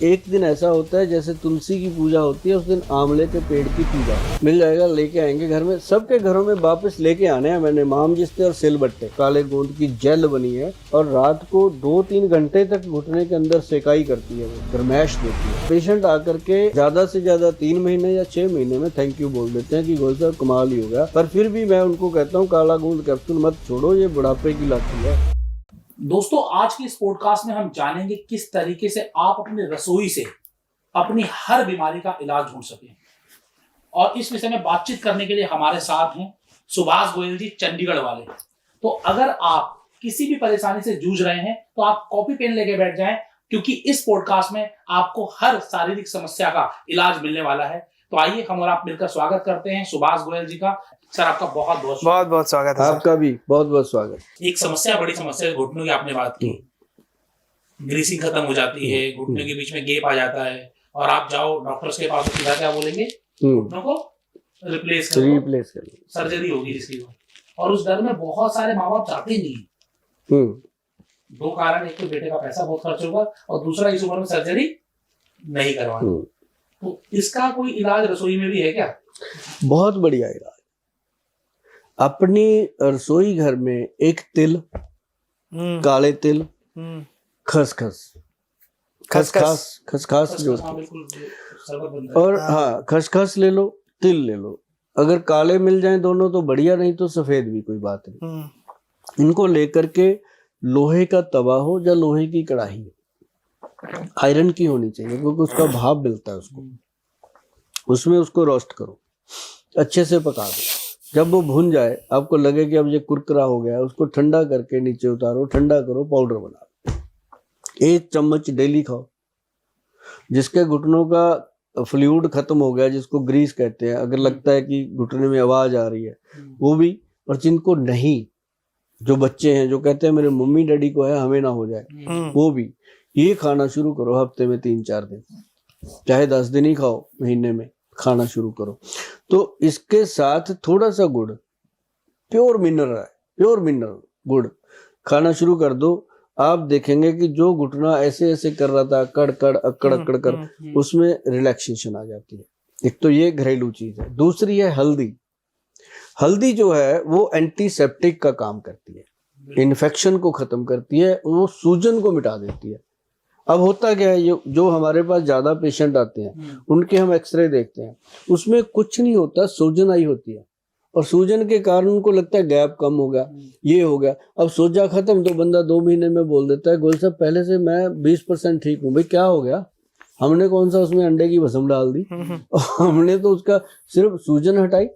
एक दिन ऐसा होता है जैसे तुलसी की पूजा होती है, उस दिन आंवले के पेड़ की पूजा मिल जाएगा, लेके आएंगे घर में। सबके घरों में वापस लेके आने हैं मैंने मामजिस्ते और सिलबट्टे। काले गोंद की जेल बनी है और रात को 2-3 घंटे तक घुटने के अंदर सेकाई करती है, वो गर्मैश देती है। पेशेंट आकर के ज्यादा से ज्यादा 3 महीने या 6 महीने में थैंक यू बोल देते हैं कि गोल साहब कमाल ही हो गया। पर फिर भी मैं उनको कहता हूँ काला गोंद कैप्सूल मत छोड़ो, ये बुढ़ापे की लाठी है। दोस्तों, आज के इस पॉडकास्ट में हम जानेंगे किस तरीके से आप अपनी रसोई से अपनी हर बीमारी का इलाज ढूंढ सकें। और इस विषय में बातचीत करने के लिए हमारे साथ हैं सुभाष गोयल जी, चंडीगढ़ वाले। तो अगर आप किसी भी परेशानी से जूझ रहे हैं तो आप कॉपी पेन लेके बैठ जाएं, क्योंकि इस पॉडकास्ट में आपको हर शारीरिक समस्या का इलाज मिलने वाला है। तो आइए हम और आप मिलकर स्वागत करते हैं सुभाष गोयल जी का। सर, आपका बहुत बहुत स्वागत है। आपका भी बहुत बहुत स्वागत। एक समस्या, बड़ी समस्या घुटनों की आपने बात की। ग्रीसिंग खत्म हो जाती है, घुटनों के बीच में गैप आ जाता है और आप जाओ डॉक्टर्स के पास, सीधा क्या बोलेंगे, घुटनों को रिप्लेस कर लो, सर्जरी होगी जिसकी। और उस डर में बहुत सारे माँ बाप चाहते नहीं। 2 कारण, एक तो बेटे का पैसा बहुत खर्च होगा और दूसरा इस उम्र में सर्जरी नहीं करवानी। तो इसका कोई इलाज रसोई में भी है क्या? बहुत बढ़िया इलाज। अपनी रसोई घर में एक तिल, काले तिल, खसखस जो, और हाँ खसखस ले लो, तिल ले लो। अगर काले मिल जाएं दोनों तो बढ़िया, नहीं तो सफेद भी कोई बात नहीं। इनको लेकर के लोहे का तवा हो या लोहे की कढ़ाई, आयरन की होनी चाहिए क्योंकि उसका भाप मिलता है उसमें उसको रोस्ट करो, अच्छे से पका दो। जब वो भुन जाए, आपको लगे कि अब ये कुरकुरा हो गया, उसको ठंडा करके नीचे उतारो, ठंडा करो, पाउडर बना लो। 1 चम्मच डेली खाओ। जिसके घुटनों का फ्लूइड खत्म हो गया, जिसको ग्रीस कहते हैं, अगर लगता है कि घुटने में आवाज आ रही है, वो भी। और जिनको नहीं, जो बच्चे हैं जो कहते हैं मेरे मम्मी डैडी को है, हमें ना हो जाए, वो भी ये खाना शुरू करो। हफ्ते में 3-4 दिन, चाहे 10 दिन ही खाओ, महीने में खाना शुरू करो। तो इसके साथ थोड़ा सा गुड़, प्योर मिनरल गुड़ खाना शुरू कर दो। आप देखेंगे कि जो घुटना ऐसे ऐसे कर रहा था, कड़ अकड़ कर, उसमें रिलैक्सेशन आ जाती है। एक तो ये घरेलू चीज है। दूसरी है हल्दी। हल्दी जो है वो एंटीसेप्टिक का काम करती है, इन्फेक्शन को खत्म करती है, वो सूजन को मिटा देती है। अब होता क्या है, जो हमारे पास ज्यादा पेशेंट आते हैं उनके हम एक्सरे देखते हैं, उसमें कुछ नहीं होता, सूजन आई होती है। और सूजन के कारण उनको लगता है गैप कम हो गया, ये हो गया। अब सोजा खत्म तो बंदा 2 महीने में बोल देता है गोल साहब पहले से मैं 20% ठीक हूँ। भाई क्या हो गया? हमने कौन सा उसमें अंडे की भस्म डाल दी? हमने तो उसका सिर्फ सूजन हटाई।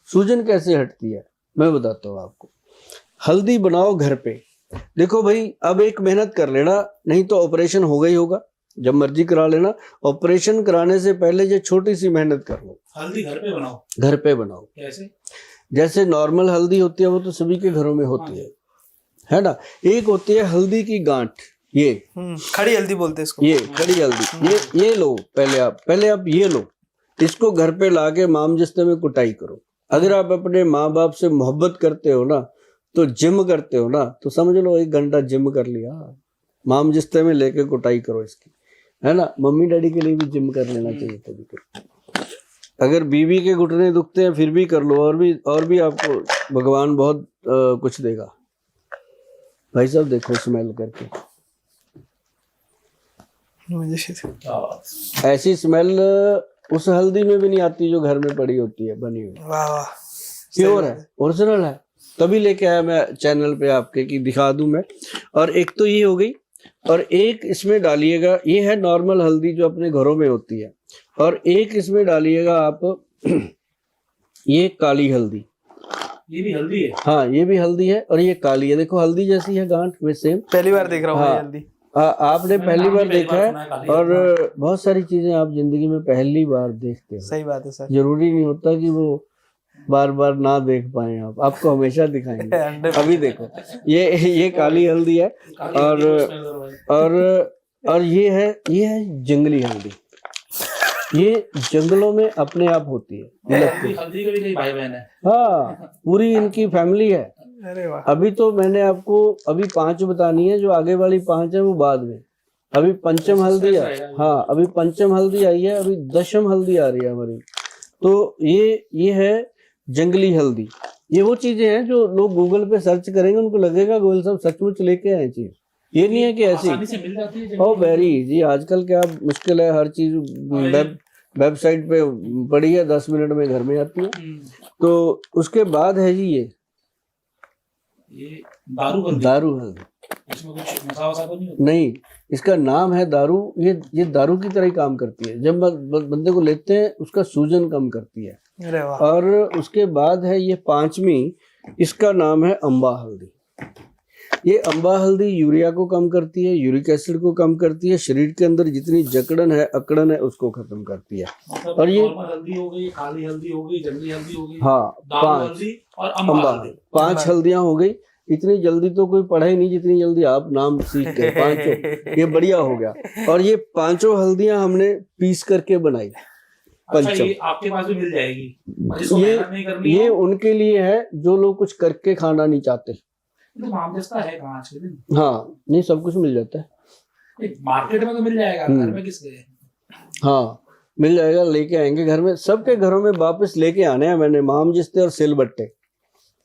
सूजन कैसे हटती है मैं बताता हूँ आपको। हल्दी बनाओ घर पे। देखो भाई, अब एक मेहनत कर लेना, नहीं तो ऑपरेशन होगा ही होगा, जब मर्जी करा लेना। ऑपरेशन कराने से पहले ये छोटी सी मेहनत कर लो। हल्दी घर पे बनाओ। घर पे बनाओ। कैसे? जैसे नॉर्मल हल्दी होती है वो तो सभी के घरों में होती है ना। एक होती है हल्दी की गांठ, ये खड़ी हल्दी बोलते हैं इसको। ये खड़ी हल्दी, ये लो। पहले आप ये लो, इसको घर पे लाके मामजिस्ते में कुटाई करो। अगर आप अपने माँ बाप से मोहब्बत करते हो ना, तो जिम करते हो ना, तो समझ लो 1 घंटा जिम कर लिया। मामजिस्ते में लेके कुटाई करो इसकी, है ना। मम्मी डैडी के लिए भी जिम कर लेना चाहिए कभी कभी। अगर बीवी के घुटने दुखते हैं फिर भी कर लो, और भी आपको भगवान बहुत कुछ देगा। भाई साहब देखो स्मेल करके, ऐसी स्मेल उस हल्दी में भी नहीं आती जो घर में पड़ी होती है, बनी हुई। प्योर है, ओरिजिनल है, तभी लेके आया मैं चैनल पे आपके कि दिखा दूं मैं। और एक तो ये हो गई, और एक इसमें डालिएगा, ये है नॉर्मल हल्दी जो अपने घरों में होती है, और एक इसमें डालिएगा आप ये काली हल्दी। ये भी हल्दी है? हाँ, ये भी हल्दी है और ये काली है। देखो हल्दी जैसी है गांठ में, सेम। पहली बार देख रहा हूँ। हाँ, हल्दी आपने पहली बार देखा है, और बहुत सारी चीजें आप जिंदगी में पहली बार देखते हैं। सही बात है सर। जरूरी नहीं होता कि वो बार बार ना देख पाए आप, आपको हमेशा दिखाएंगे। अभी देखो, ये काली हल्दी है, और ये है जंगली हल्दी। ये जंगलों में अपने आप होती है। हल्दी के भी कई भाई बहन है। हाँ, पूरी इनकी फैमिली है। अरे वाह। अभी तो मैंने आपको 5 बतानी है, जो आगे वाली 5 है वो बाद में। अभी पंचम हल्दी हाँ अभी पंचम हल्दी आई है, अभी दशम हल्दी आ रही है हमारी। तो ये है जंगली हल्दी। ये वो चीजें हैं जो लोग गूगल पे सर्च करेंगे, उनको लगेगा गोयल साहब सचमुच लेके आए चीज। ये नहीं है कि ऐसी आसानी से मिल जाती है ओ वेरी जी, आजकल क्या मुश्किल है, हर चीज वेबसाइट पे पड़ी है, 10 मिनट में घर में आती है। तो उसके बाद है जी ये दारू हल्दी। इसमें कुछ नशा वशा तो नहीं होता? नहीं, इसका नाम है दारू। ये दारू की तरह ही काम करती है। जब बंदे को लेते हैं उसका सूजन कम करती है। अरे वाह। और उसके बाद है ये पांचवी, इसका नाम है अम्बा हल्दी। ये अम्बा हल्दी यूरिया को कम करती है, यूरिक एसिड को कम करती है, शरीर के अंदर जितनी जकड़न है अकड़न है उसको खत्म करती है। मतलब और ये हल्दी हो गई, काली हल्दी हो गई, जंगली हल्दी हो गई, हाँ दारू हल्दी और अम्बा हल्दी, 5 हल्दियां हो गई। इतनी जल्दी तो कोई पढ़ा ही नहीं जितनी जल्दी आप नाम सीख गए, 5। ये बढ़िया हो गया। और ये 5 हल्दियां हमने पीस करके बनाई। अच्छा, ये आपके पास भी मिल जाएगी? जिसको मेहनत नहीं करनी ये हो? उनके लिए है जो लोग कुछ करके खाना नहीं चाहते। तो मामदस्ता है कहाँ आज के दिन? हाँ नहीं, सब कुछ मिल जाता है मार्केट में तो मिल जाएगा, घर में किस गए? हाँ मिल जाएगा, लेके आएंगे घर में। सबके घरों में वापस लेके आने हैं मैंने मामजिस्ते और सिलबट्टे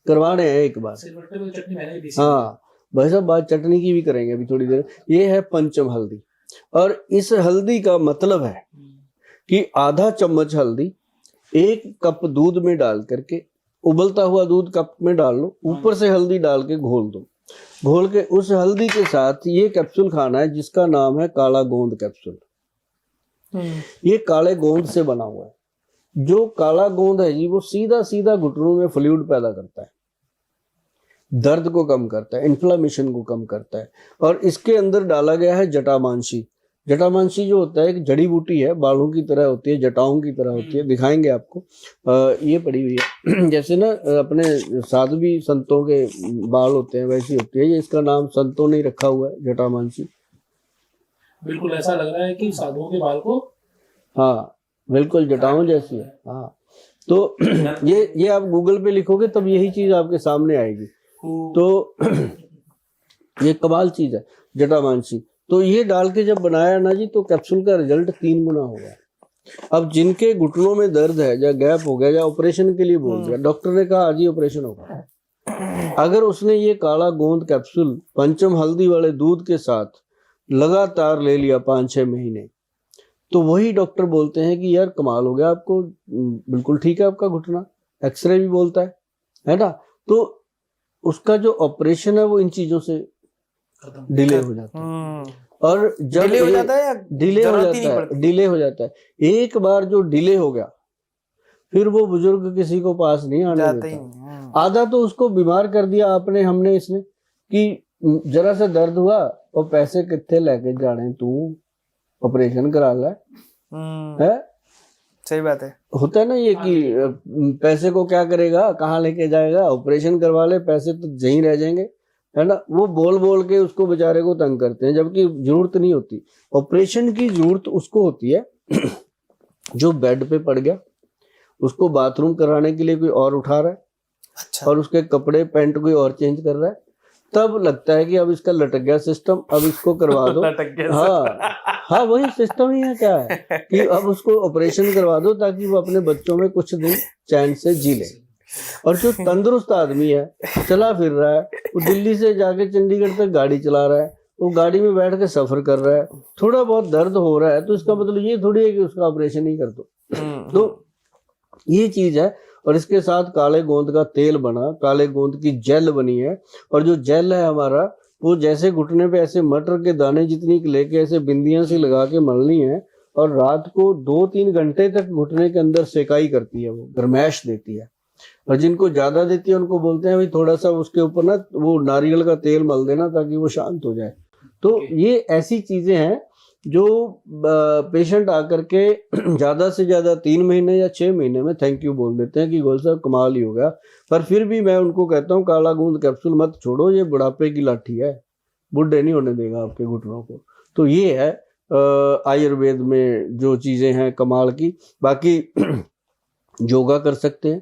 करवाने हैं एक बार। सिलबट्टे में चटनी मैंने भी हाँ भाई साहब, बात चटनी की भी करेंगे अभी थोड़ी देर। ये है पंचम हल्दी। और इस हल्दी का मतलब है कि आधा चम्मच हल्दी 1 कप दूध में डाल करके, उबलता हुआ दूध कप में डाल लो, ऊपर से हल्दी डाल के घोल दो। घोल के उस हल्दी के साथ ये कैप्सूल खाना है जिसका नाम है काला गोंद कैप्सूल। ये काले गोंद से बना हुआ है। जो काला गोंद है जी वो सीधा सीधा घुटनों में फ्लूइड पैदा करता है, दर्द को कम करता है, इन्फ्लामेशन को कम करता है। और इसके अंदर डाला गया है जटामांसी। जटामांसी जो होता है एक जड़ी बूटी है, बालों की तरह होती है, जटाओं की तरह होती है, दिखाएंगे आपको। ये पड़ी हुई है जैसे ना अपने साध्वी संतों के बाल होते हैं वैसी होती है। ये इसका नाम संतों ने रखा हुआ है जटामांसी। बिल्कुल ऐसा लग रहा है कि साधुओं के बाल को, हाँ बिल्कुल जटाओं जैसी है। हाँ तो ये आप गूगल पे लिखोगे तब यही चीज आपके सामने आएगी। तो ये कमाल चीज है जटामांसी। तो ये डाल के जब बनाया ना जी, तो कैप्सूल का रिजल्ट 3 गुना हो गया। अब जिनके घुटनों में दर्द है या गैप हो गया या ऑपरेशन के लिए बोल दिया, डॉक्टर ने कहा आज ही ऑपरेशन होगा, अगर उसने ये काला गोंद कैप्सूल पंचम हल्दी वाले दूध के साथ लगातार ले लिया 5-6 महीने, तो वही डॉक्टर बोलते हैं कि यार कमाल हो गया, आपको बिल्कुल ठीक है आपका घुटना, एक्सरे भी बोलता है ना। तो उसका जो ऑपरेशन है वो इन चीजों से डिले हो जाता है। और जब डिले हो जाता है या डिले हो जाता है। एक बार जो डिले हो गया फिर वो बुजुर्ग किसी को पास नहीं आने देता। आधा तो उसको बीमार कर दिया आपने, हमने इसने कि जरा सा दर्द हुआ और पैसे कितने लेके जाने, तू ऑपरेशन करा ले है। सही बात है। होता है ना ये कि पैसे को क्या करेगा, कहाँ लेके जाएगा, ऑपरेशन करवा ले, पैसे तो यहीं रह जाएंगे, है ना। वो बोल बोल के उसको बेचारे को तंग करते हैं, जबकि जरूरत नहीं होती। ऑपरेशन की जरूरत उसको होती है जो बेड पे पड़ गया, उसको बाथरूम कराने के लिए कोई और उठा रहा है, अच्छा, और उसके कपड़े पैंट कोई और चेंज कर रहा है, तब लगता है कि अब इसका लटक गया सिस्टम, अब इसको करवा दो। हाँ वही सिस्टम ही है क्या है कि अब उसको ऑपरेशन करवा दो ताकि वो अपने बच्चों में कुछ दिन चैन से जी ले। और जो तंदुरुस्त आदमी है, चला फिर रहा है, वो दिल्ली से जाके चंडीगढ़ तक गाड़ी चला रहा है, वो गाड़ी में बैठ के सफर कर रहा है, थोड़ा बहुत दर्द हो रहा है, तो इसका मतलब ये थोड़ी है कि उसका ऑपरेशन ही कर दो। तो ये चीज है। और इसके साथ काले गोंद का तेल बना, काले गोंद की जेल बनी है। और जो जेल है हमारा, वो जैसे घुटने पे ऐसे मटर के दाने जितनी लेके ऐसे बिंदियां सी लगा के मलनी है, और रात को 2-3 घंटे तक घुटने के अंदर सेकाई करती है, वो गर्मैश देती है। और जिनको ज्यादा देती है उनको बोलते हैं भाई थोड़ा सा उसके ऊपर ना वो नारियल का तेल मल देना ताकि वो शांत हो जाए। तो ये ऐसी चीजें हैं जो पेशेंट आकर के ज्यादा से ज्यादा 3 महीने या 6 महीने में थैंक यू बोल देते हैं कि गोयल साहब कमाल ही हो गया। पर फिर भी मैं उनको कहता हूँ काला गोंद कैप्सूल मत छोड़ो, ये बुढ़ापे की लाठी है, बुढ़े नहीं होने देगा आपके घुटनों को। तो ये है आयुर्वेद में जो चीजें हैं कमाल की। बाकी योगा कर सकते हैं।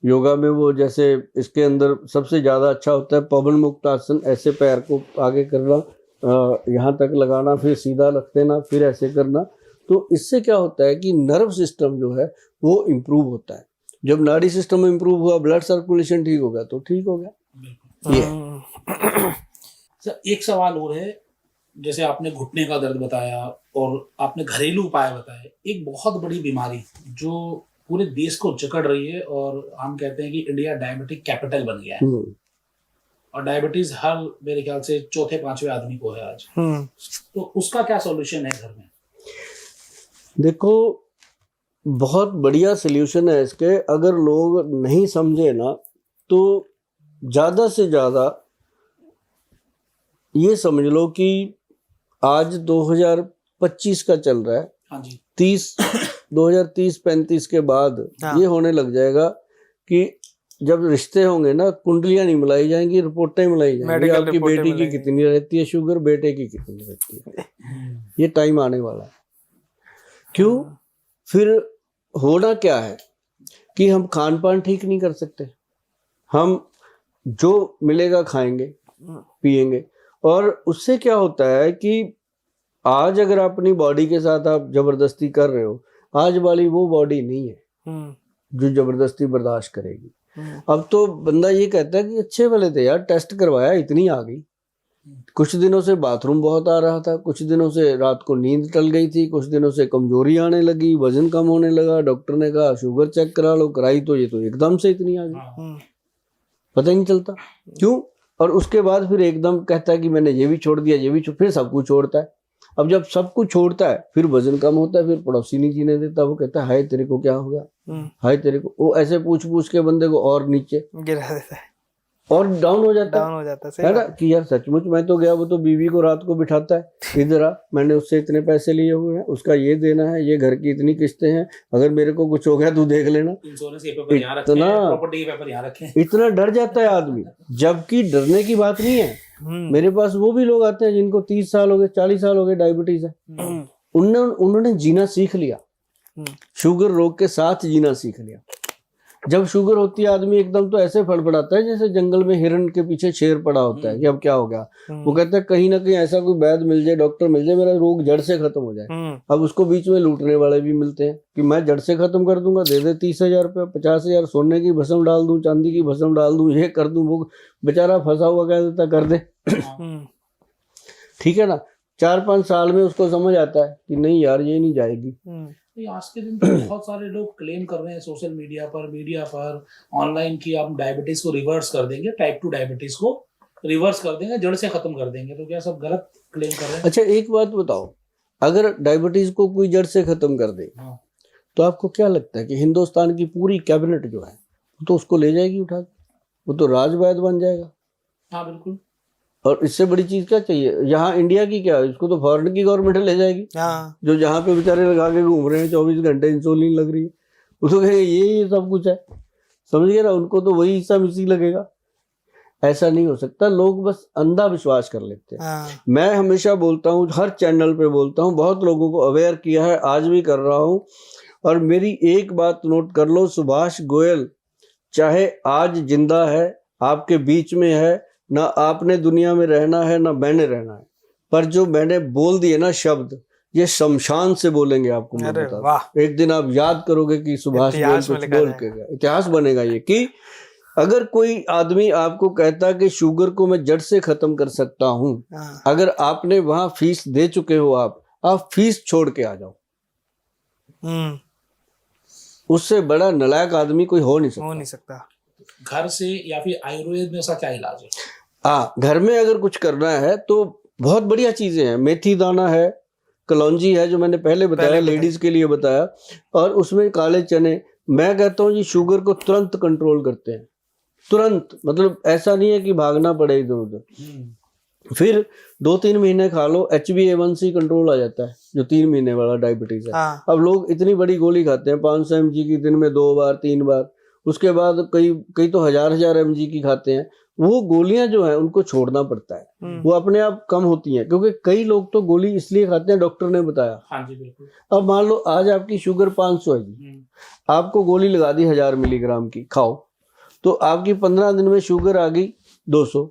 योगा में वो जैसे इसके अंदर सबसे ज्यादा अच्छा होता है पवन मुक्त आसन, ऐसे पैर को आगे करना, यहाँ तक लगाना, फिर सीधा रख देना, फिर ऐसे करना। तो इससे क्या होता है कि नर्व सिस्टम जो है वो इम्प्रूव होता है। जब नाड़ी सिस्टम इम्प्रूव हुआ, ब्लड सर्कुलेशन ठीक हो गया, तो ठीक हो गया। ये सर एक सवाल और है, जैसे आपने घुटने का दर्द बताया और आपने घरेलू उपाय बताए, एक बहुत बड़ी बीमारी जो पूरे देश को जकड़ रही है और हम कहते हैं कि इंडिया डायबिटिक कैपिटल बन गया है, और डायबिटीज हर मेरे ख्याल से चौथे पांचवें आदमी को है आज। तो उसका क्या सॉल्यूशन है घर में? देखो, बहुत बढ़िया सल्यूशन है इसके। अगर लोग नहीं समझे ना, तो ज़्यादा से ज़्यादा ये समझ लो कि आज 2025 का चल रहा है। हाँ जी। 2030-35 के बाद ये होने लग जाएगा कि जब रिश्ते होंगे ना, कुंडलियां नहीं मिलाई जाएंगी, रिपोर्टें मिलाई जाएंगी। आपकी बेटी की कितनी रहती है शुगर, बेटे की कितनी रहती है। ये टाइम आने वाला है। क्यों? फिर होना क्या है कि हम खान पान ठीक नहीं कर सकते, हम जो मिलेगा खाएंगे पिएंगे, और उससे क्या होता है कि आज अगर अपनी बॉडी के साथ आप जबरदस्ती कर रहे हो, आज वाली वो बॉडी नहीं है जो जबरदस्ती बर्दाश्त करेगी। अब तो बंदा ये कहता है कि अच्छे वाले थे यार, टेस्ट करवाया इतनी आ गई। कुछ दिनों से बाथरूम बहुत आ रहा था, कुछ दिनों से रात को नींद टल गई थी, कुछ दिनों से कमजोरी आने लगी, वजन कम होने लगा, डॉक्टर ने कहा शुगर चेक करा लो, कराई तो ये तो एकदम से इतनी आ गई, पता ही नहीं चलता क्यों। और उसके बाद फिर एकदम कहता है कि मैंने ये भी छोड़ दिया, ये भी फिर सब कुछ छोड़ता है। अब जब सब कुछ छोड़ता है, फिर वजन कम होता है, फिर पड़ोसी नहीं जीने देता, वो कहता है हाय तेरे को क्या हो गया, हाय तेरे को, वो ऐसे पूछ पूछ के बंदे को और नीचे गिरा देता है और डाउन हो जाता है ना कि यार सचमुच मैं तो गया, वो तो बीवी को रात को बिठाता है, इधर आ, मैंने उससे इतने पैसे लिए हुए हैं, उसका ये देना है, ये घर की इतनी किस्तें हैं, अगर मेरे को कुछ हो गया तू देख लेना। इतना डर जाता है आदमी, जबकि डरने की बात नहीं है। मेरे पास वो भी लोग आते हैं जिनको 30 साल हो गए, 40 साल हो गए, डायबिटीज है, उन्होंने जीना सीख लिया, शुगर रोग के साथ जीना सीख लिया। जब शुगर होती है आदमी एकदम तो ऐसे फड़फड़ाता है जैसे जंगल में हिरण के पीछे शेर पड़ा होता है कि अब क्या हो गया। वो कहता है कहीं ना कहीं ऐसा कोई वैद्य मिल जाए, डॉक्टर मिल जाए, मेरा रोग जड़ से खत्म हो जाए। अब उसको बीच में लूटने वाले भी मिलते हैं कि मैं जड़ से खत्म कर दूंगा, दे दे 30,000 रुपया, 50,000, सोने की भस्म डाल दूं, चांदी की भस्म डाल दूं, ये कर दूं, वो बेचारा फंसा हुआ कह देता कर दे। ठीक है ना, 4-5 साल में उसको समझ आता है कि नहीं यार ये नहीं जाएगी। आज के दिन तो बहुत सारे लोग क्लेम कर रहे हैं सोशल मीडिया पर ऑनलाइन कि हम डायबिटीज को रिवर्स कर देंगे, टाइप 2 डायबिटीज को रिवर्स कर देंगे, जड़ से खत्म कर देंगे। तो क्या सब गलत क्लेम कर रहे हैं? अच्छा एक बात बताओ, अगर डायबिटीज को कोई जड़ से खत्म कर दे तो आपको क्या लगता है कि हिंदुस्तान की पूरी कैबिनेट जो है तो उसको ले जाएगी उठा के, वो तो राजवैद्य बन जाएगा। हाँ बिल्कुल। और इससे बड़ी चीज क्या चाहिए? यहाँ इंडिया की क्या, इसको तो फॉरेन की गवर्नमेंट ले जाएगी। जो जहाँ पे बेचारे लगा के घूम रहे हैं 24 घंटे इंसुलिन लग रही है, उसको कहेंगे ये सब कुछ है, समझ गए ना, उनको तो वही हिस्सा मिसी लगेगा। ऐसा नहीं हो सकता, लोग बस अंधा विश्वास कर लेते हैं। मैं हमेशा बोलता हूँ, हर चैनल पे बोलता हूँ, बहुत लोगों को अवेयर किया है, आज भी कर रहा हूँ। और मेरी एक बात नोट कर लो, सुभाष गोयल चाहे आज जिंदा है, आपके बीच में है, ना आपने दुनिया में रहना है ना मैंने रहना है, पर जो मैंने बोल दिए ना शब्द, ये शमशान से बोलेंगे आपको। मैं बता, एक दिन आप याद करोगे कि सुभाष गोयल कुछ बोल के गया, इतिहास बनेगा ये कि अगर कोई आदमी आपको कहता कि शुगर को मैं जड़ से खत्म कर सकता हूं, अगर आपने वहां फीस दे चुके हो, आप फीस छोड़ के आ जाओ। उससे बड़ा नालायक आदमी कोई हो नहीं सकता। घर से या फिर आयुर्वेद में ऐसा क्या इलाज है? घर में अगर कुछ करना है तो बहुत बढ़िया चीजें हैं। मेथी दाना है, कलौंजी है जो मैंने पहले बताया, लेडीज के लिए बताया, और उसमें काले चने। मैं कहता हूँ जी शुगर को तुरंत कंट्रोल करते हैं, तुरंत, मतलब ऐसा नहीं है कि भागना पड़े इधर उधर। फिर 2-3 महीने खा लो, HbA1c कंट्रोल आ जाता है, जो 3 महीने वाला डायबिटीज है। अब लोग इतनी बड़ी गोली खाते हैं 500 mg की, दिन में 2 बार 3 बार, उसके बाद कई तो 1000 mg की खाते हैं। वो गोलियां जो है उनको छोड़ना पड़ता है, वो अपने आप कम होती हैं, क्योंकि कई लोग तो गोली इसलिए खाते हैं, डॉक्टर ने बताया। हाँ जी बिल्कुल। अब मान लो आज आपकी शुगर 500 है जी, आपको गोली लगा दी 1000 मिलीग्राम की, खाओ, तो आपकी 15 दिन में शुगर आ गई 200।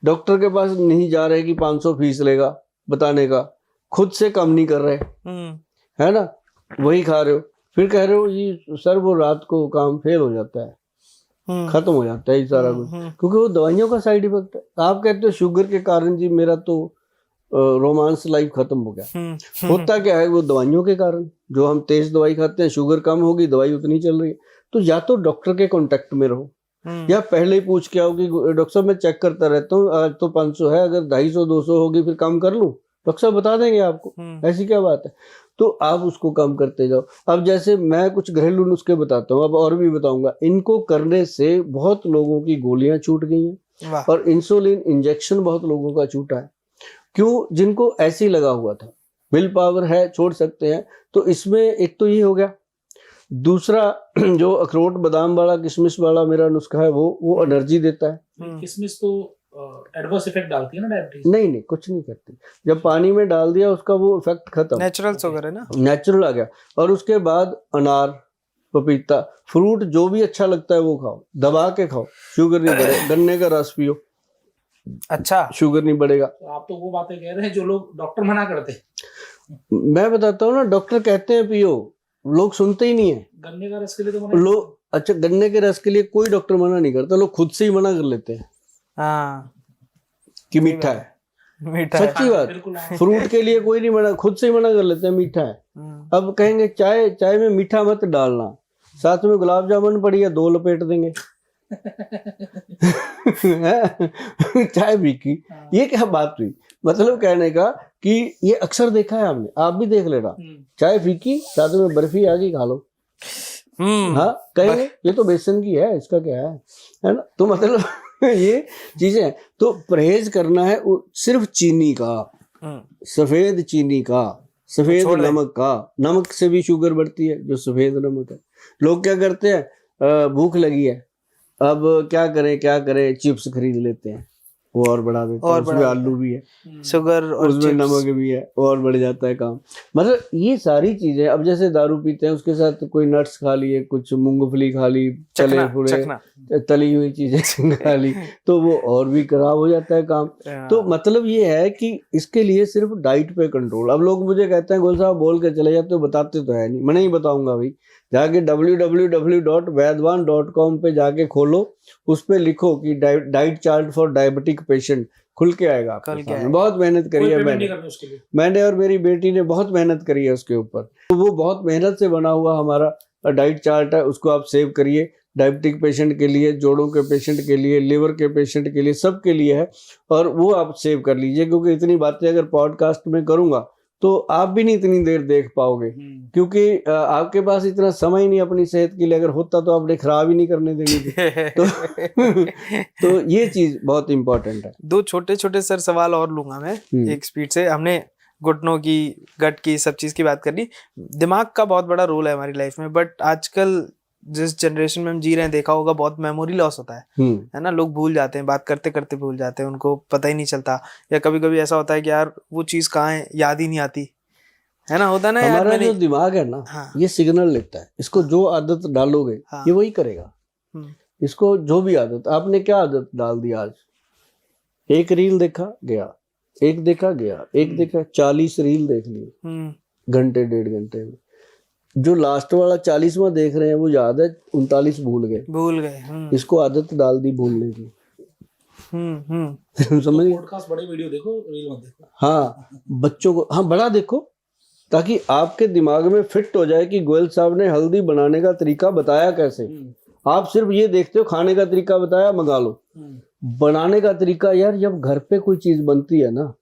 डॉक्टर के पास नहीं जा रहे कि 500 फीस लेगा बताने का, खुद से कम नहीं कर रहे, है ना, वही खा रहे हो, फिर कह रहे हो जी सर वो रात को काम फेल हो जाता है, खत्म हो जाता है ये सारा कुछ, क्योंकि वो दवाइयों का साइड इफेक्ट है। आप कहते हो शुगर के कारण जी मेरा तो रोमांस लाइफ खत्म हो गया, होता क्या है वो दवाइयों के कारण, जो हम तेज दवाई खाते हैं, शुगर कम होगी, दवाई उतनी चल रही है। तो या तो डॉक्टर के कांटेक्ट में रहो, या पहले ही पूछ के आओ कि डॉक्टर साहब मैं चेक करता रहता हूँ, आज तो 500 है, अगर 250 200 होगी फिर कम कर लूँ, डॉक्टर साहब बता देंगे आपको, ऐसी क्या बात है। तो आप उसको कम करते जाओ। अब जैसे मैं कुछ घरेलू नुस्खे बताता हूँ, अब और भी बताऊंगा, इनको करने से बहुत लोगों की गोलियां छूट गई हैं और इंसुलिन इंजेक्शन बहुत लोगों का छूटा है। क्यों? जिनको ऐसे ही लगा हुआ था, विल पावर है, छोड़ सकते हैं। तो इसमें एक तो ये हो गया। दूसरा जो अखरोट बादाम वाला किशमिश वाला मेरा नुस्खा है वो एनर्जी देता है। किशमिश तो एडवर्स इफेक्ट डालती है ना डायबिटीज? नहीं कुछ नहीं करती, जब पानी में डाल दिया उसका वो इफेक्ट खत्म, नेचुरल शुगर है ना, नेचुरल आ गया। और उसके बाद अनार, पपीता, फ्रूट जो भी अच्छा लगता है वो खाओ, दबा के खाओ, शुगर नहीं बढ़ेगा। गन्ने का रस पियो, अच्छा शुगर नहीं बढ़ेगा। तो आप तो वो बातें कह रहे हैं जो लोग डॉक्टर मना करते हैं। मैं बताता हूँ ना, डॉक्टर कहते हैं पियो, लोग सुनते ही नहीं है। गन्ने का रस के लिए तो मना लोग, अच्छा गन्ने के रस के लिए कोई डॉक्टर मना नहीं करता, लोग खुद से ही मना कर लेते हैं कि मीठा है। सच्ची बात, फ्रूट के लिए कोई नहीं मना, खुद से ही मना कर लेते हैं मीठा है। अब कहेंगे चाय में मीठा मत डालना, साथ में गुलाब जामुन पड़ी है 2 लपेट देंगे चाय भी की, ये क्या बात हुई? मतलब कहने का कि ये अक्सर देखा है आपने, आप भी देख लेना, चाय फीकी साथ में बर्फी आ गई, खा लो। हाँ, कहेंगे ये तो बेसन की है, इसका क्या है ना। तो मतलब ये चीजें हैं। तो परहेज करना है सिर्फ चीनी का, सफेद चीनी का, सफेद नमक का। नमक से भी शुगर बढ़ती है, जो सफेद नमक है। लोग क्या करते हैं, भूख लगी है, अब क्या करें, चिप्स खरीद लेते हैं, वो और बढ़ा देते हैं, उसमें आलू भी है, शुगर और उसमें नमक भी है, और बढ़ जाता है काम। मतलब ये सारी चीजें, अब जैसे दारू पीते हैं उसके साथ कोई नट्स खा लिए, कुछ मूंगफली खा ली, चले फुले तली हुई चीजें खा ली, तो वो और भी खराब हो जाता है काम। तो मतलब ये है कि इसके लिए सिर्फ डाइट पे कंट्रोल। अब लोग मुझे कहते हैं गोल साहब बोल के चले जाते हो, बताते तो है नहीं। मैं नहीं बताऊंगा भाई, जाके www.vaidwan.com पे जाके खोलो, उस पे लिखो कि diet chart for diabetic patient, खुल के आएगा आपके सामने। बहुत मेहनत करी है मैंने और मेरी बेटी ने बहुत मेहनत करी है उसके ऊपर। तो वो बहुत मेहनत से बना हुआ हमारा डाइट चार्ट है, उसको आप सेव करिए। डायबिटिक पेशेंट के लिए, जोड़ों के पेशेंट के लिए, लिवर के पेशेंट के लिए, सब के लिए है, और वो आप सेव कर लीजिए। क्योंकि इतनी बातें अगर पॉडकास्ट में करूंगा तो आप भी नहीं इतनी देर देख पाओगे, क्योंकि आपके पास इतना समय ही नहीं अपनी सेहत के लिए। अगर होता तो आपने खराब ही नहीं करने देनी थी। तो ये चीज बहुत इंपॉर्टेंट है। 2 छोटे छोटे सर सवाल और लूंगा मैं एक स्पीड से। हमने घुटनों की, गट की, सब चीज की बात कर ली। दिमाग का बहुत बड़ा रोल है हमारी लाइफ में, बट आजकल जिस जनरेशन में हम जी रहे हैं, देखा होगा बहुत मेमोरी लॉस होता है ना। लोग भूल जाते हैं, बात करते करते भूल जाते हैं, उनको पता ही नहीं चलता। या कभी कभी ऐसा होता है कि यार वो चीज कहाँ है, याद ही नहीं आती, है ना। होता ना यार, हमारा जो दिमाग है ना, ये सिग्नल लेता है। इसको जो आदत डालोगे ये वही करेगा। इसको जो भी आदत, आपने क्या आदत डाल दी आज, एक रील देखा गया, एक देखा गया, एक देखा, 40 रील देख ली घंटे 1.5 घंटे में। जो लास्ट वाला 40वां देख रहे हैं वो याद है, 39 भूल गए। इसको आदत डाल दी भूलने की। समझ गए? पॉडकास्ट बड़े वीडियो देखो, रील मत देखो। हाँ, बच्चों को हाँ बड़ा देखो, ताकि आपके दिमाग में फिट हो जाए कि गोयल साहब ने हल्दी बनाने का तरीका बताया कैसे। आप सिर्फ ये देखते हो खाने का तरीका बताया, मंगा लो। बनाने का तरीका, यार जब घर पे कोई चीज बनती है ना,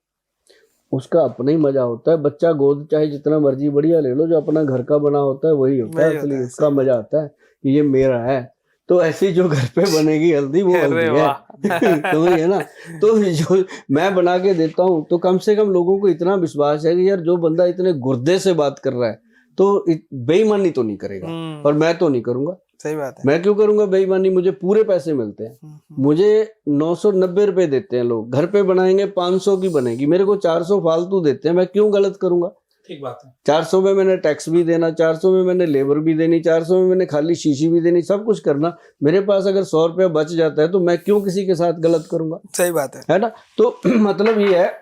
उसका अपना ही मजा होता है। बच्चा गोद चाहे जितना मर्जी बढ़िया ले लो, जो अपना घर का बना होता है वही होता है असली, उसका मजा आता है कि ये मेरा है। तो ऐसी जो घर पे बनेगी हल्दी, वो हल्दी है। समझिए ना। तो जो मैं बना के देता हूँ, तो कम से कम लोगों को इतना विश्वास है कि यार जो बंदा इतने गुर्दे से बात कर रहा है तो बेईमानी तो नहीं करेगा, और मैं तो नहीं करूंगा। सही बात है। मैं क्यों करूंगा बेईमानी? मुझे पूरे पैसे मिलते हैं, मुझे 990 रुपए देते हैं लोग। घर पे बनाएंगे 500 की बनेगी, मेरे को 400 फालतू देते हैं, मैं क्यों गलत करूंगा? ठीक बात है। 400 में मैंने टैक्स भी देना, 400 में मैंने लेबर भी देनी, 400 में मैंने खाली शीशी भी देनी, सब कुछ करना। मेरे पास अगर 100 रुपया बच जाता है तो मैं क्यों किसी के साथ गलत करूंगा? सही बात है ना? तो मतलब ये है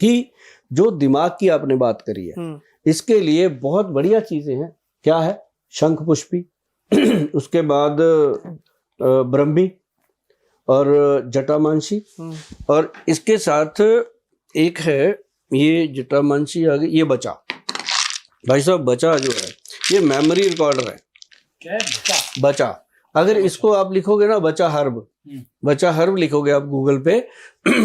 कि जो दिमाग की आपने बात करी है, इसके लिए बहुत बढ़िया चीजें हैं। क्या है? शंख पुष्पी, उसके बाद ब्रह्मी और जटामांसी, और इसके साथ एक है ये जटामांसी आ गई, ये बचा। भाई साहब बचा जो है ये मेमोरी रिकॉर्डर है। क्या है बचा? बचा, अगर इसको आप लिखोगे ना बचा हर्ब लिखोगे आप गूगल पे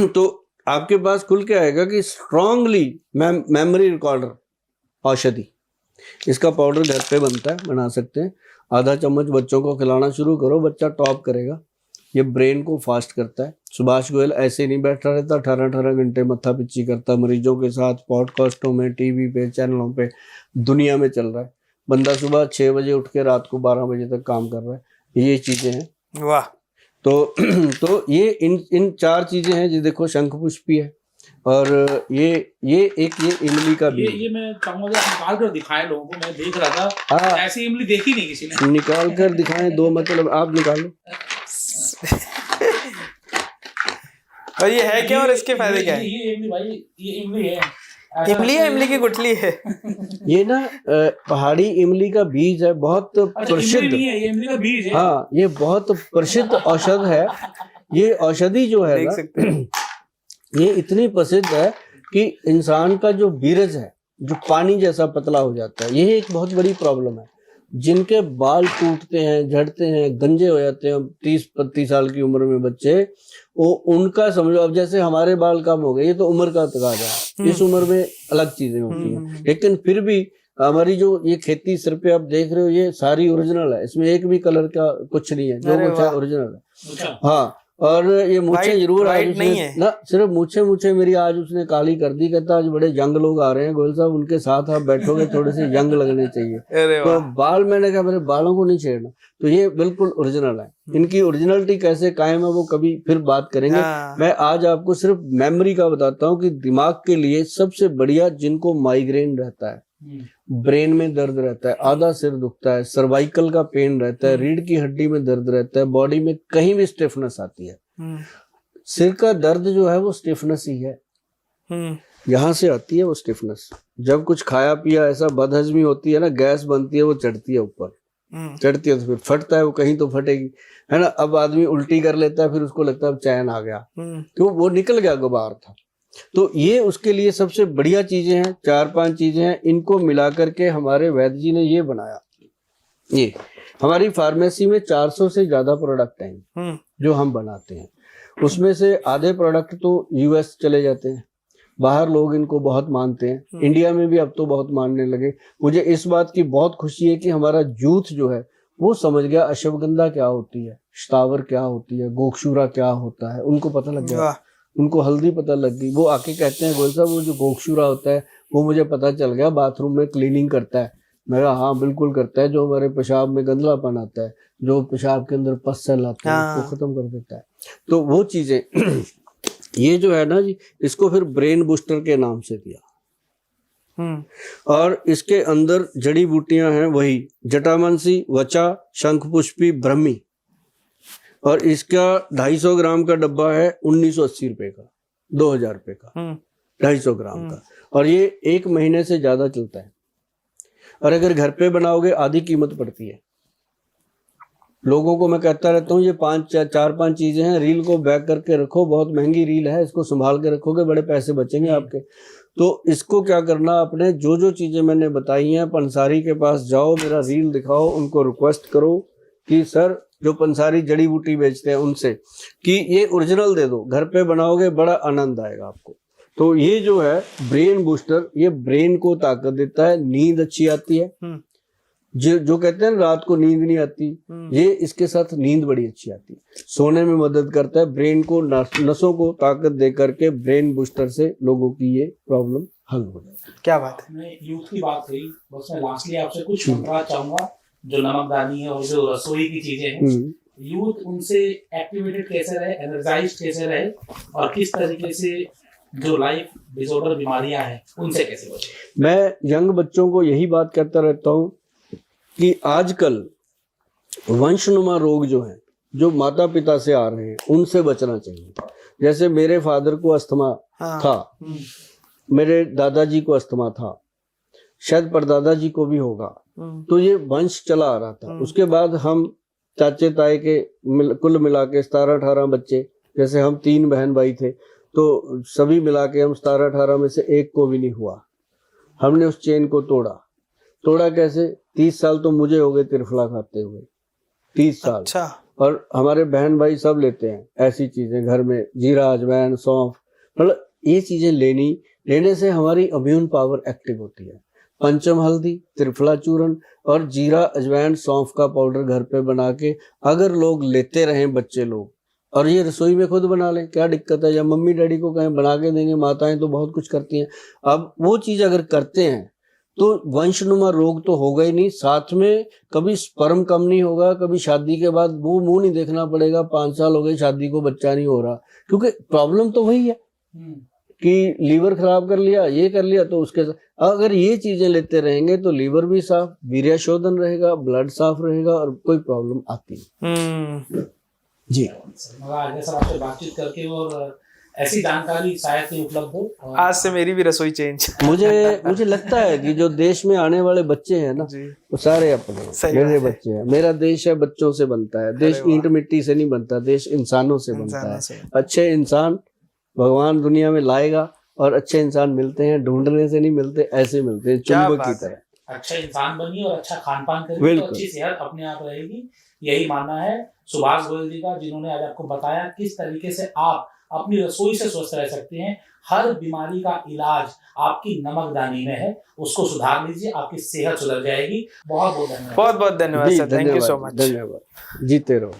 तो आपके पास खुल के आएगा कि स्ट्रांगली मेमोरी रिकॉर्डर औषधि। इसका पाउडर घर पे बनता है, बना सकते हैं। आधा चम्मच बच्चों को खिलाना शुरू करो, बच्चा टॉप करेगा। ये ब्रेन को फास्ट करता है। सुभाष गोयल ऐसे नहीं बैठा रहता, 18-18 घंटे मत्था पिच्ची करता मरीजों के साथ, पॉडकास्टों में, टीवी पे, चैनलों पे, दुनिया में चल रहा है। बंदा सुबह 6 बजे उठ के रात को 12 बजे तक काम कर रहा है। ये चीजें हैं। वाह। तो ये इन 4 चीजें हैं। जी देखो, शंख पुष्पी है, और ये इमली का बीज। ये मैं चाहूंगा आप निकाल कर दिखाएं लोगों को। मैं देख रहा था ऐसी इमली देखी नहीं किसी ने। निकाल कर दिखाएं, 2 मतलब आप निकालो। और ये है क्या और इसके फायदे क्या है? ये इमली भाई, ये इमली है। इमली है, इमली की गुठली है। ये ना पहाड़ी इमली का बीज है, बहुत प्रसिद्ध। ये इमली का बीज है। हाँ, ये बहुत प्रसिद्ध औषध है। ये औषधि जो है देख ना, सकते हैं। ये इतनी प्रसिद्ध है कि इंसान का जो बीरज है, जो पानी जैसा पतला हो जाता है, ये एक बहुत बड़ी प्रॉब्लम है। जिनके बाल टूटते हैं, झड़ते हैं, गंजे हो जाते हैं 30-35 साल की उम्र में बच्चे, वो उनका समझो, अब जैसे हमारे बाल कम हो गए, ये तो उम्र का तकाजा है। इस उम्र में अलग चीजें होती हैं, लेकिन फिर भी हमारी जो ये खेती सिर पे आप देख रहे हो, ये सारी ओरिजिनल है। इसमें एक भी कलर का कुछ नहीं है, जो कुछ है ओरिजिनल है। हाँ, और ये मूछें जरूर आज नहीं है ना, सिर्फ मूछें मेरी आज उसने काली कर दी। कहता आज बड़े यंग लोग आ रहे हैं गोयल साहब, उनके साथ आप बैठोगे, थोड़े से यंग लगने चाहिए। तो बाल, मैंने कहा मेरे बालों को नहीं छेड़ना। तो ये बिल्कुल ओरिजिनल है। इनकी ओरिजिनलिटी कैसे कायम है वो कभी फिर बात करेंगे। मैं आज आपको सिर्फ मेमोरी का बताता हूँ कि दिमाग के लिए सबसे बढ़िया, जिनको माइग्रेन रहता है, ब्रेन में दर्द रहता है, आधा सिर दुखता है, सर्वाइकल का पेन रहता है, रीढ़ की हड्डी में दर्द रहता है, बॉडी में कहीं भी स्टिफनेस आती है। सिर का दर्द जो है वो स्टिफनेस ही है, यहाँ से आती है वो स्टिफनेस। जब कुछ खाया पिया ऐसा बदहजमी होती है ना, गैस बनती है, वो चढ़ती है ऊपर, चढ़ती है तो फिर फटता है, वो कहीं तो फटेगी, है ना। अब आदमी उल्टी कर लेता है, फिर उसको लगता है चैन आ गया, तो वो निकल गया, गुबार था। तो ये उसके लिए सबसे बढ़िया चीजें हैं। 4-5 चीजें हैं, इनको मिलाकर के हमारे वैद्य जी ने ये बनाया। ये हमारी फार्मेसी में 400 से ज्यादा प्रोडक्ट हैं जो हम बनाते हैं। उसमें से आधे प्रोडक्ट तो यूएस चले जाते हैं, बाहर लोग इनको बहुत मानते हैं। इंडिया में भी अब तो बहुत मानने लगे। मुझे इस बात की बहुत खुशी है कि हमारा यूथ जो है वो समझ गया अश्वगंधा क्या होती है, शतावर क्या होती है, गोक्षूरा क्या होता है, उनको पता लग गया। उनको हल्दी पता लग गई। वो आके कहते हैं गोयल साहब वो जो गोक्षूरा होता है वो मुझे पता चल गया, बाथरूम में क्लीनिंग करता है। मैं कहा हाँ बिल्कुल करता है। जो हमारे पेशाब में गंदलापन आता है, जो पेशाब के अंदर पस सेल आते हैं, उसको खत्म कर देता है। तो वो चीजें ये जो है ना जी, इसको फिर ब्रेन बूस्टर के नाम से दिया। और इसके अंदर जड़ी बूटियां हैं वही जटामांसी, वचा, शंखपुष्पी, ब्रह्मी। और इसका 250 ग्राम का डब्बा है 1980 रुपए का, 2000 रुपए का 250 ग्राम का। और ये 1 महीने से ज्यादा चलता है। और अगर घर पे बनाओगे आधी कीमत पड़ती है। लोगों को मैं कहता रहता हूँ ये 4-5 चीजें हैं, रील को बैक करके रखो, बहुत महंगी रील है, इसको संभाल के रखोगे, बड़े पैसे बचेंगे आपके। तो इसको क्या करना, अपने जो जो चीजें मैंने बताई हैं, पंसारी के पास जाओ, मेरा रील दिखाओ, उनको रिक्वेस्ट करो कि सर जो पंसारी जड़ी बूटी बेचते हैं उनसे कि ये ओरिजिनल दे दो, घर पे बनाओगे बड़ा आनंद आएगा आपको। तो ये जो है ब्रेन बूस्टर, ये ब्रेन को ताकत देता है, नींद अच्छी आती है। जो कहते हैं रात को नींद नहीं आती, ये इसके साथ नींद बड़ी अच्छी आती है, सोने में मदद करता है, ब्रेन को नसों को ताकत दे करके ब्रेन बूस्टर से लोगों की ये प्रॉब्लम हल हो जाती है। क्या बात है। मैं यूथ की बात कही, बस मैं लास्टली आपसे कुछ बताना चाहूंगा। जो नमकदानी है और जो रसोई की चीजें हैं, यूथ उनसे एक्टिवेटेड कैसे रहे, एनर्जाइज कैसे रहे, और किस तरीके से जो लाइफ डिसऑर्डर बीमारियां हैं उनसे कैसे बचें? मैं यंग बच्चों को यही बात कहता रहता हूँ कि आजकल वंशनुमा रोग जो हैं, जो माता पिता से आ रहे हैं, उनसे बचना चाहिए। जैसे मेरे फादर को अस्थमा था, मेरे दादाजी को अस्थमा था, शायद परदादा जी को भी होगा, तो ये वंश चला आ रहा था। उसके बाद हम चाचे ताए के कुल मिला के 17-18 बच्चे, जैसे हम 3 बहन भाई थे, तो सभी मिला के हम 17-18 में से एक को भी नहीं हुआ। हमने उस चेन को तोड़ा कैसे? 30 साल तो मुझे हो गए त्रिफला खाते हुए, 30 साल। अच्छा। और हमारे बहन भाई सब लेते हैं ऐसी चीजें घर में, जीरा, अजवाइन, सौंफ, मतलब ये चीजें लेने से हमारी इम्यून पावर एक्टिव होती है। पंचम हल्दी, त्रिफला चूर्ण और जीरा, अजवाइन, सौंफ का पाउडर घर पे बना के अगर लोग लेते रहें, बच्चे लोग, और ये रसोई में खुद बना लें, क्या दिक्कत है? या मम्मी डैडी को कहें बना के देंगे, माताएं तो बहुत कुछ करती हैं। अब वो चीज अगर करते हैं तो वंशनुमा रोग तो होगा ही नहीं, साथ में कभी स्पर्म कम नहीं होगा, कभी शादी के बाद वो मुंह नहीं देखना पड़ेगा 5 साल हो गए शादी को बच्चा नहीं हो रहा, क्योंकि प्रॉब्लम तो वही है कि लीवर खराब कर लिया, ये कर लिया। तो उसके अगर ये चीजें लेते रहेंगे तो लीवर भी साफ, वीर्य शोधन रहेगा, ब्लड साफ रहेगा और कोई प्रॉब्लम आती नहीं। जी आगे सर आपसे बातचीत करके और ऐसी जानकारी शायद ही उपलब्ध हो। आज से मेरी भी रसोई चेंज। मुझे लगता है कि जो देश में आने वाले बच्चे हैं ना, वो सारे अपने मेरे बच्चे हैं। मेरा देश है बच्चों से बनता है, देश ईंट मिट्टी से नहीं बनता, देश इंसानों से बनता है। अच्छे इंसान भगवान दुनिया में लाएगा और अच्छे इंसान मिलते हैं, ढूंढने से नहीं मिलते, ऐसे मिलते हैं चुंबक की तरह। अच्छा इंसान बनिए और अच्छा खान पान करिए तो अच्छी सेहत अपने आप रहेगी, यही मानना है सुभाष गोयल जी का, जिन्होंने आज आपको बताया किस तरीके से आप अपनी रसोई से स्वस्थ रह सकते हैं। हर बीमारी का इलाज आपकी नमकदानी में है, उसको सुधार लीजिए, आपकी सेहत सुधर जाएगी। बहुत बहुत धन्यवाद। बहुत बहुत धन्यवाद sir, thank you so much. धन्यवाद, जीते रहो।